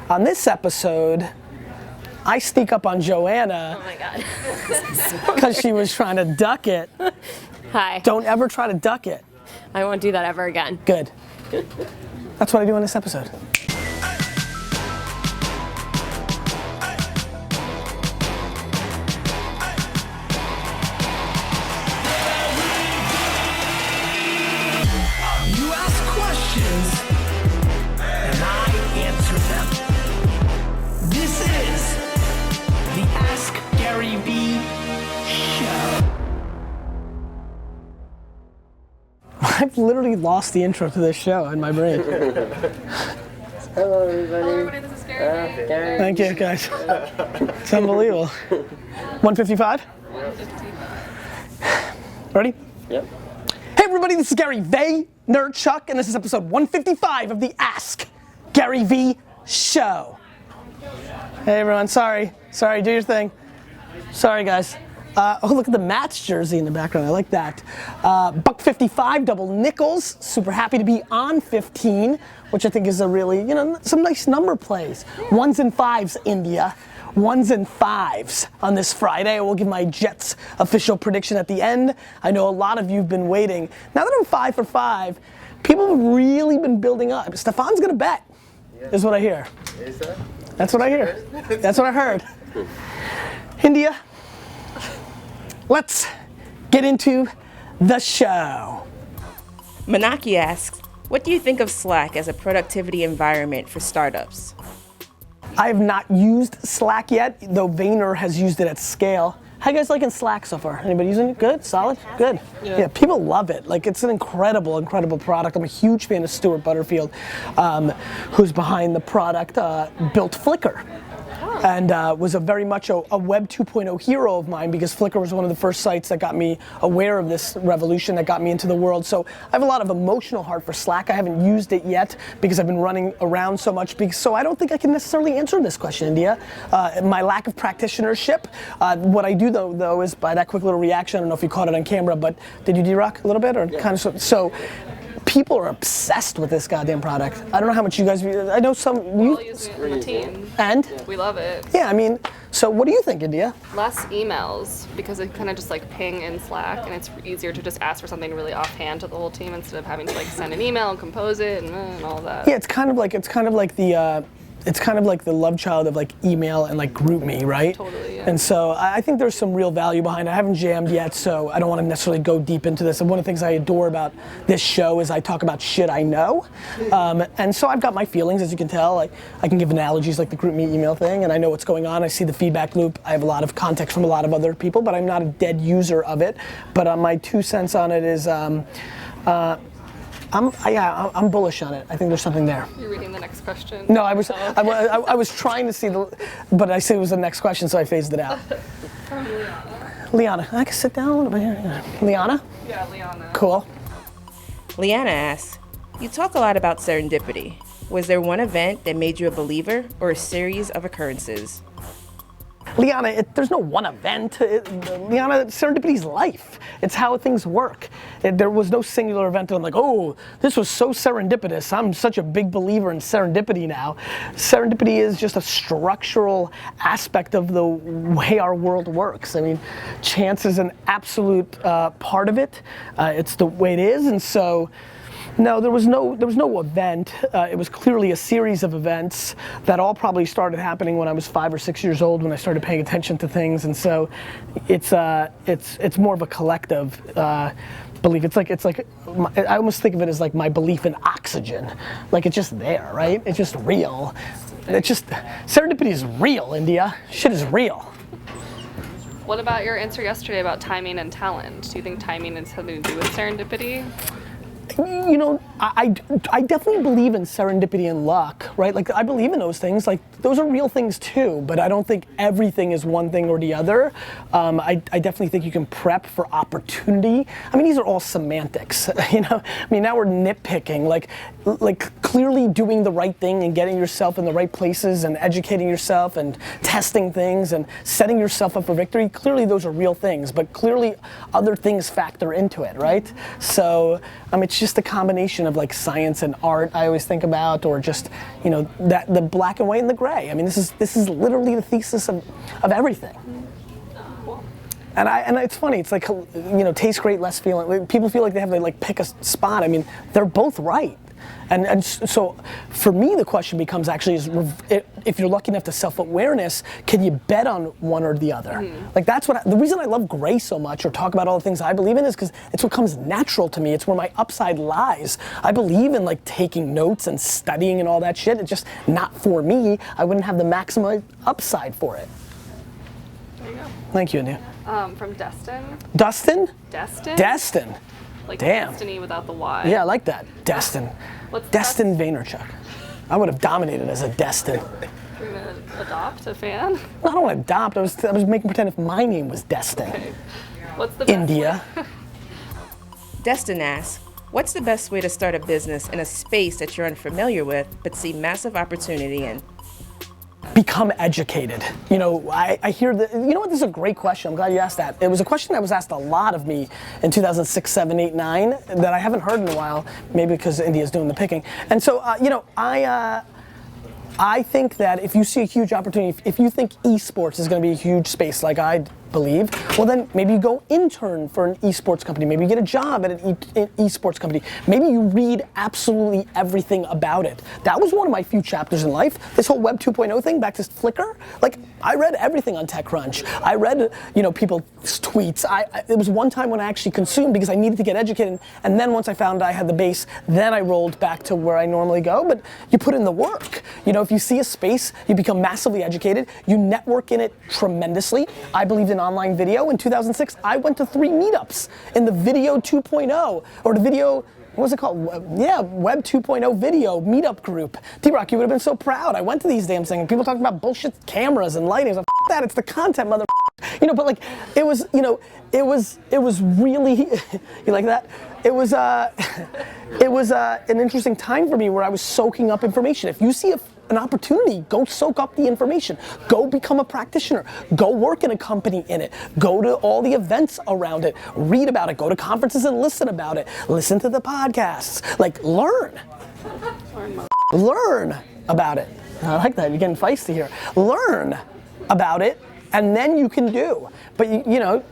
On this episode, I sneak up on Joanna. Oh my God. Because she was trying to duck it. Hi. Don't ever try to duck it. I won't do that ever again. Good. That's what I do in this episode. You ask questions, and I answer them. This is the Ask Gary V Show. I've literally lost the intro to this show in my brain. Hello, everybody. Hello, everybody. This is Gary. Gary. Thank you, guys. It's unbelievable. 155? 155. Ready? Yep. Hey everybody, this is Gary Vaynerchuk, and this is episode 155 of the Ask Gary V Show. Hey everyone, sorry, do your thing. Sorry guys. Oh, look at the Mats jersey in the background, I like that. $1.55, double nickels. Super happy to be on 15, which I think is a really, some nice number plays. Ones and fives, India. Ones and fives on this Friday. I will give my Jets official prediction at the end. I know a lot of you have been waiting. Now that I'm 5 for 5, people have really been building up. Stefan's gonna bet, is what I hear. Is that? That's what I hear. That's what I heard. India, let's get into the show. Manaki asks, what do you think of Slack as a productivity environment for startups? I have not used Slack yet, though Vayner has used it at scale. How you guys liking Slack so far? Anybody using it? Good? Solid? Good? Yeah, people love it. Like, it's an incredible, incredible product. I'm a huge fan of Stuart Butterfield, who's behind the product, built Flickr. And was a very much a Web 2.0 hero of mine because Flickr was one of the first sites that got me aware of this revolution, that got me into the world. So I have a lot of emotional heart for Slack. I haven't used it yet because I've been running around so much. So I don't think I can necessarily answer this question, India. My lack of practitionership. What I do though is, by that quick little reaction, I don't know if you caught it on camera, but did you D-Rock a little bit? Or kind of so people are obsessed with this goddamn product. I don't know how much you guys, I know some. We all use it in the team. And? We love it. Yeah, I mean, so what do you think, India? Less emails, because it kind of just like ping in Slack, and it's easier to just ask for something really offhand to the whole team instead of having to like send an email and compose it and all that. Yeah, it's kind of like the love child of like email and like GroupMe, right? Totally, yeah. And so I think there's some real value behind it. I haven't jammed yet, so I don't want to necessarily go deep into this. And one of the things I adore about this show is I talk about shit I know. And so I've got my feelings, as you can tell. I can give analogies like the GroupMe email thing, and I know what's going on. I see the feedback loop. I have a lot of context from a lot of other people, but I'm not a dead user of it. But my 2 cents on it is, I'm bullish on it. I think there's something there. You're reading the next question? No, I was trying to see but I said it was the next question, so I phased it out. From Liana. Liana, I can sit down a little bit here. Liana? Yeah, Liana. Cool. Liana asks, you talk a lot about serendipity. Was there one event that made you a believer or a series of occurrences? Liana, there's no one event. Liana, serendipity's life. It's how things work. There was no singular event that I'm like, oh, this was so serendipitous. I'm such a big believer in serendipity now. Serendipity is just a structural aspect of the way our world works. I mean, chance is an absolute part of it. It's the way it is, and so, no, there was no event. It was clearly a series of events that all probably started happening when I was 5 or 6 years old, when I started paying attention to things, and so it's more of a collective belief. It's like I almost think of it as like my belief in oxygen. Like, it's just there, right? It's just real. It's just, serendipity is real, India. Shit is real. What about your answer yesterday about timing and talent? Do you think timing has something to do with serendipity? You know, I definitely believe in serendipity and luck, right? Like, I believe in those things. Like, those are real things too, but I don't think everything is one thing or the other. I definitely think you can prep for opportunity. I mean, these are all semantics, you know? I mean, now we're nitpicking. Like clearly doing the right thing and getting yourself in the right places and educating yourself and testing things and setting yourself up for victory. Clearly those are real things, but clearly other things factor into it, right? So, it's just a combination of like science and art I always think about, or just, you know, that the black and white and the gray. I mean, this is literally the thesis of everything. And it's funny, it's like, you know, taste great, less feeling. People feel like they have to like pick a spot. I mean, they're both right. And so for me, the question becomes actually is, if you're lucky enough to self-awareness, can you bet on one or the other? Like that's what, the reason I love gray so much or talk about all the things I believe in is because it's what comes natural to me. It's where my upside lies. I believe in like taking notes and studying and all that shit. It's just not for me. I wouldn't have the maximum upside for it. There you go. Thank you, India. From Destin. Dustin? Destin? Destin. Like Damn. Destiny without the Y. Yeah, I like that. Destin. What's Destin Vaynerchuk. I would have dominated as a Destin. You're gonna adopt a fan? I don't want to adopt. I was making pretend if my name was Destin. Okay. What's the best India. Destin asks, what's the best way to start a business in a space that you're unfamiliar with but see massive opportunity in? Become educated. You know, I hear that, you know what, this is a great question. I'm glad you asked that. It was a question that was asked a lot of me in 2006, 7, 8, 9 that I haven't heard in a while, maybe because India's doing the picking. And so, you know, I think that if you see a huge opportunity, if you think esports is going to be a huge space like I believe, well then maybe you go intern for an esports company, maybe you get a job at an esports company, maybe you read absolutely everything about it. That was one of my few chapters in life, this whole Web 2.0 thing, back to Flickr, like I read everything on TechCrunch. I read, you know, people's tweets. It was one time when I actually consumed because I needed to get educated, and then once I found I had the base, then I rolled back to where I normally go, but you put in the work. You know, if you see a space, you become massively educated, you network in it tremendously. I believed in online video. In 2006, I went to 3 meetups in the Video 2.0, or the video, what was it called? Yeah, Web 2.0 video meetup group. D-Rock, you would have been so proud. I went to these damn things, and people talking about bullshit cameras and lighting. I was like, F that, it's the content, mother. You know, but like, it was, you know, it was really, you like that? It was an interesting time for me where I was soaking up information. If you see an opportunity, go soak up the information. Go become a practitioner. Go work in a company in it. Go to all the events around it. Read about it. Go to conferences and listen about it. Listen to the podcasts. Like, learn. Learn about it. I like that. You're getting feisty here. Learn about it, and then you can do. But you know,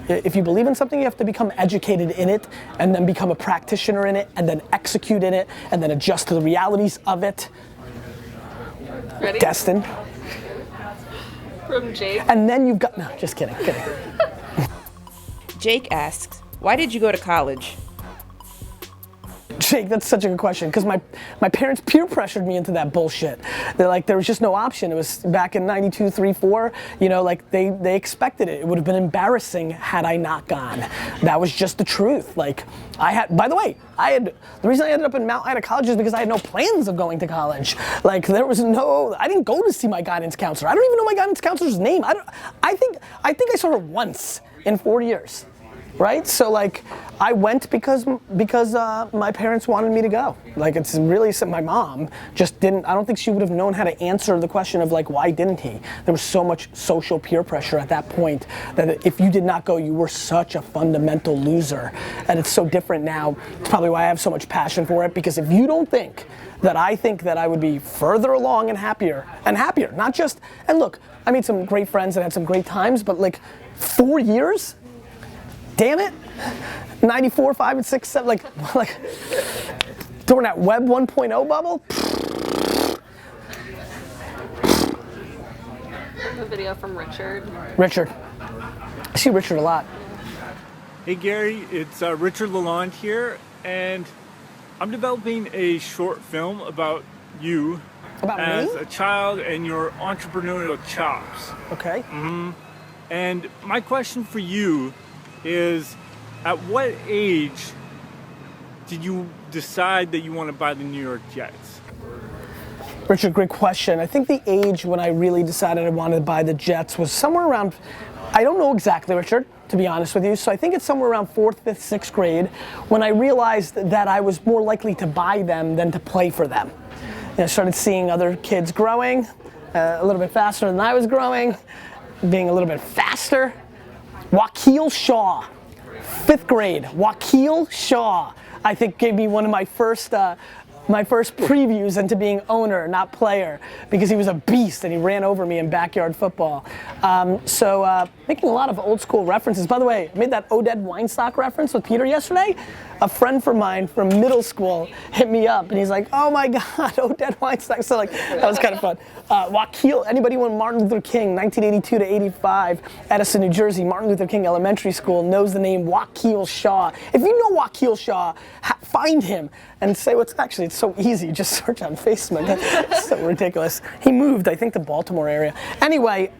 if you believe in something, you have to become educated in it, and then become a practitioner in it, and then execute in it, and then adjust to the realities of it. Ready? Destin. From Jake. And then you've got, no, just kidding. Jake asks, why did you go to college? Jake, that's such a good question, because my parents peer pressured me into that bullshit. They're like, there was just no option. It was back in 92, 3, 4, you know, like they expected it. It would have been embarrassing had I not gone. That was just the truth. Like, by the way, the reason I ended up in Mount Ida College is because I had no plans of going to college. Like, I didn't go to see my guidance counselor. I don't even know my guidance counselor's name. I think I saw her once in 4 years. Right? So like, I went because my parents wanted me to go. Like, it's really, my mom just didn't, I don't think she would have known how to answer the question of like, why didn't he? There was so much social peer pressure at that point that if you did not go, you were such a fundamental loser. And it's so different now. It's probably why I have so much passion for it, because if you don't think that I think that I would be further along and happier, not just, and look, I made some great friends and had some great times, but like 4 years? Damn it, 94, 5, and 6, 7, like during that Web 1.0 bubble. The video from Richard. Richard, I see Richard a lot. Hey Gary, it's Richard Lalonde here, and I'm developing a short film about you About as me? a child and your entrepreneurial chops. Okay. And my question for you is, at what age did you decide that you want to buy the New York Jets? Richard, great question. I think the age when I really decided I wanted to buy the Jets was somewhere around, I don't know exactly, Richard, to be honest with you. So I think it's somewhere around 4th, 5th, 6th grade when I realized that I was more likely to buy them than to play for them. You know, I started seeing other kids growing a little bit faster than I was growing, being a little bit faster. Wakeel Shaw, 5th grade, Wakeel Shaw. I think gave me one of my first previews into being owner, not player, because he was a beast and he ran over me in backyard football. Making a lot of old school references. By the way, I made that Oded Weinstock reference with Peter yesterday. A friend from mine from middle school hit me up and he's like, oh my God, Oded Weinstock. So like, that was kind of fun. Waukeil, anybody who went Martin Luther King, 1982 to 85, Edison, New Jersey, Martin Luther King Elementary School, knows the name Waukeil Shaw. If you know Waukeil Shaw, find him and say what's actually, it's so easy, just search on Facebook. It's so ridiculous. He moved, I think, to Baltimore area. Anyway,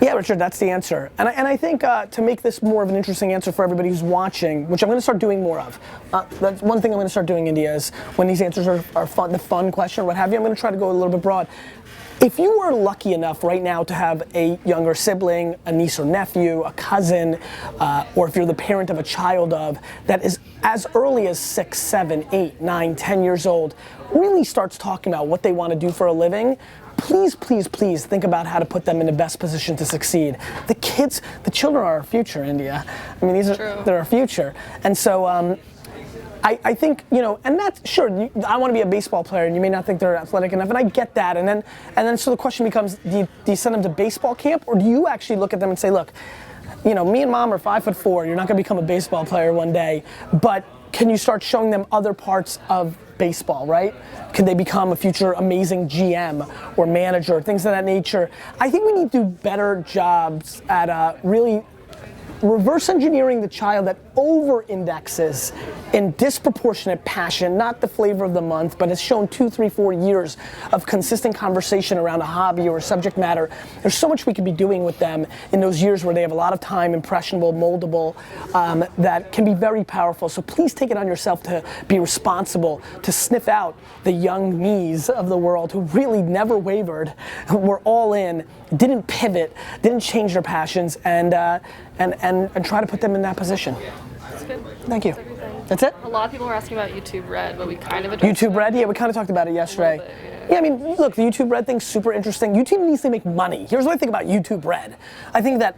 yeah, Richard, that's the answer. And I think to make this more of an interesting answer for everybody who's watching, which I'm going to start doing more of. That's one thing I'm going to start doing, India, is when these answers are fun, the fun question or what have you, I'm going to try to go a little bit broad. If you were lucky enough right now to have a younger sibling, a niece or nephew, a cousin, or if you're the parent of a child that is as early as 6, 7, 8, 9, 10 years old, really starts talking about what they want to do for a living, please, please, please think about how to put them in the best position to succeed. The children are our future, India. I mean, they're our future. And so, I think, and that's, sure, I want to be a baseball player and you may not think they're athletic enough, and I get that. And then so the question becomes, do you send them to baseball camp, or do you actually look at them and say, look, me and mom are 5'4", you're not going to become a baseball player one day, but can you start showing them other parts of baseball, right? Could they become a future amazing GM or manager, things of that nature? I think we need to do better jobs at really reverse engineering the child that over-indexes in disproportionate passion, not the flavor of the month, but has shown 2, 3, 4 years of consistent conversation around a hobby or a subject matter. There's so much we could be doing with them in those years where they have a lot of time, impressionable, moldable, that can be very powerful. So please take it on yourself to be responsible, to sniff out the young me's of the world who really never wavered, were all in, didn't pivot, didn't change their passions, and try to put them in that position. That's good. Thank you. That's everything. That's it? A lot of people were asking about YouTube Red, but we kind of addressed YouTube Red? Yeah, we kind of talked about it yesterday. Yeah, I mean, look, the YouTube Red thing's super interesting. YouTube needs to make money. Here's what I think about YouTube Red. I think that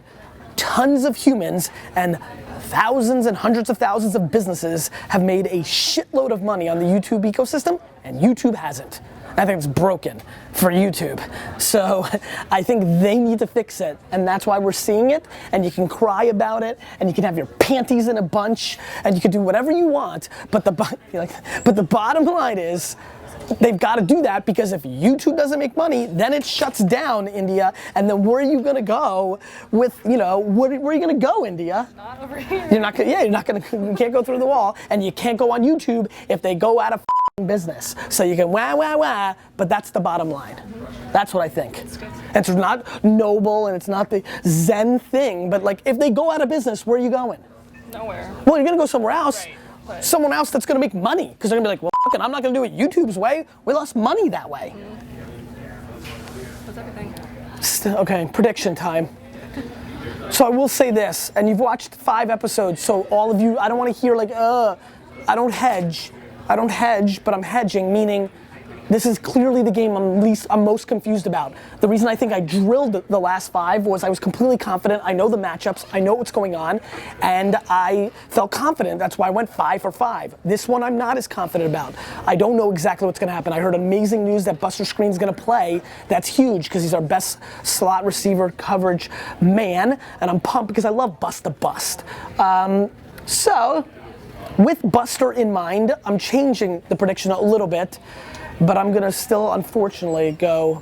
tons of humans and thousands and hundreds of thousands of businesses have made a shitload of money on the YouTube ecosystem, and YouTube hasn't. I think it's broken for YouTube. So I think they need to fix it, and that's why we're seeing it, and you can cry about it, and you can have your panties in a bunch, and you can do whatever you want, but the bottom line is, they've got to do that, because if YouTube doesn't make money, then it shuts down, India, and then where are you gonna go with, where are you gonna go, India? Not over here. You can't go through the wall, and you can't go on YouTube if they go out of business. So you can wah, but that's the bottom line. That's what I think. It's not noble, and it's not the Zen thing, but like, if they go out of business, where are you going? Nowhere. Well, you're gonna go somewhere else. Right. Someone else that's gonna make money, because they're gonna be like, well, fucking, I'm not gonna do it YouTube's way. We lost money that way. That's everything. Okay, prediction time. So I will say this, and you've watched 5 episodes, so all of you, I don't want to hear like, I don't hedge, but I'm hedging, meaning this is clearly the game I'm most confused about. The reason I think I drilled the last 5 was I was completely confident. I know the matchups, I know what's going on, and I felt confident. That's why I went 5 for 5. This one I'm not as confident about. I don't know exactly what's gonna happen. I heard amazing news that Buster Skrine's gonna play. That's huge, because he's our best slot receiver coverage man, and I'm pumped because I love bust to bust. So, with Buster in mind, I'm changing the prediction a little bit, but I'm gonna still, unfortunately, go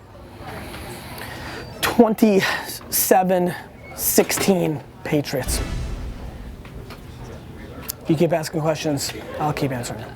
27-16 Patriots. If you keep asking questions, I'll keep answering them.